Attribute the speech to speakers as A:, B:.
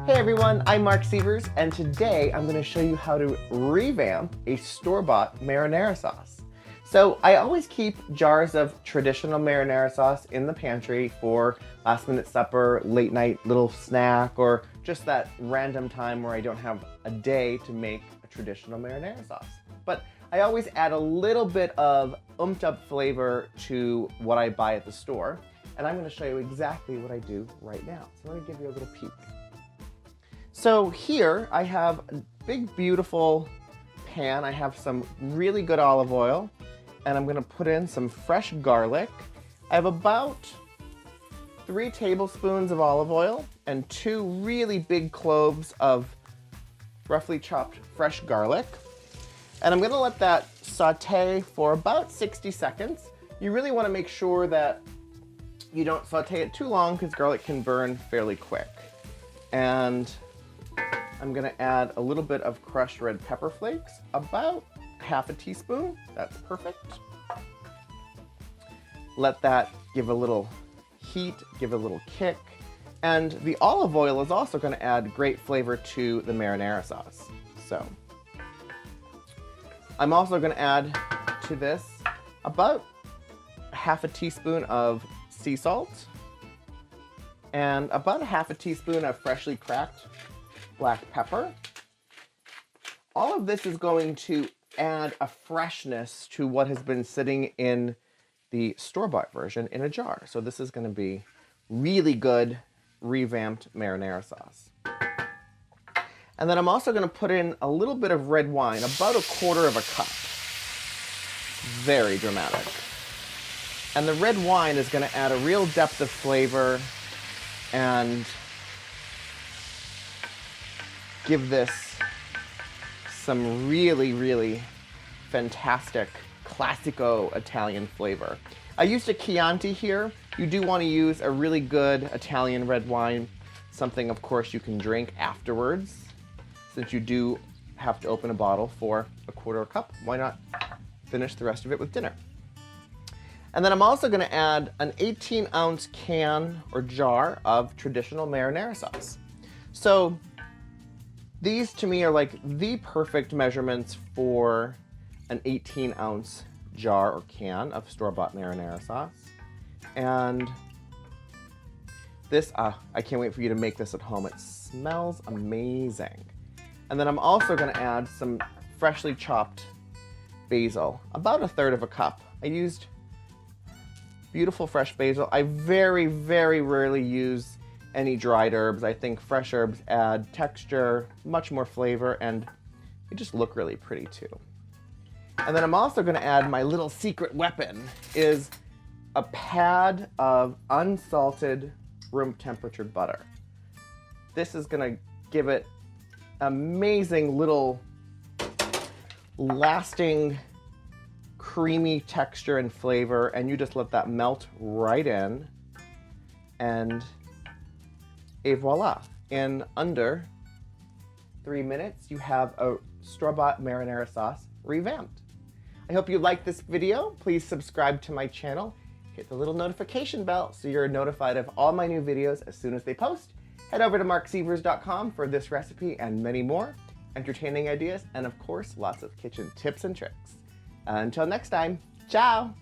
A: Hey everyone, I'm Mark Sievers, and today I'm going to show you how to revamp a store-bought marinara sauce. So I always keep jars of traditional marinara sauce in the pantry for last minute supper, late night little snack, or just that random time where I don't have a day to make a traditional marinara sauce. But I always add a little bit of oomphed up flavor to what I buy at the store, and I'm going to show you exactly what I do right now. So let me give you a little peek. So here I have a big beautiful pan. I have some really good olive oil, and I'm going to put in some fresh garlic. I have about 3 tablespoons of olive oil and 2 really big cloves of roughly chopped fresh garlic. And I'm going to let that saute for about 60 seconds. You really want to make sure that you don't saute it too long because garlic can burn fairly quick. And I'm going to add a little bit of crushed red pepper flakes, about half a teaspoon. That's perfect. Let that give a little heat, give a little kick. And the olive oil is also going to add great flavor to the marinara sauce. So I'm also going to add to this about half a teaspoon of sea salt and about a half a teaspoon of freshly cracked black pepper. All of this is going to add a freshness to what has been sitting in the store-bought version in a jar. So this is going to be really good revamped marinara sauce. And then I'm also going to put in a little bit of red wine, about 1/4 cup. Very dramatic. And the red wine is going to add a real depth of flavor and give this some really, really fantastic classico Italian flavor. I used a Chianti here. You do want to use a really good Italian red wine, something of course you can drink afterwards. Since you do have to open a bottle for 1/4 cup, why not finish the rest of it with dinner? And then I'm also going to add an 18-ounce can or jar of traditional marinara sauce. So these to me are like the perfect measurements for an 18-ounce jar or can of store-bought marinara sauce. And this, I can't wait for you to make this at home. It smells amazing. And then I'm also going to add some freshly chopped basil, about 1/3 cup. I used beautiful fresh basil. I very, very rarely use any dried herbs. I think fresh herbs add texture, much more flavor, and they just look really pretty too. And then I'm also going to add my little secret weapon, is a pad of unsalted room temperature butter. This is going to give it amazing little lasting creamy texture and flavor, and you just let that melt right in, and et voila. In under 3 minutes, you have a store-bought marinara sauce revamped. I hope you liked this video. Please subscribe to my channel. Hit the little notification bell so you're notified of all my new videos as soon as they post. Head over to marcsievers.com for this recipe and many more entertaining ideas, and of course, lots of kitchen tips and tricks. Until next time, ciao!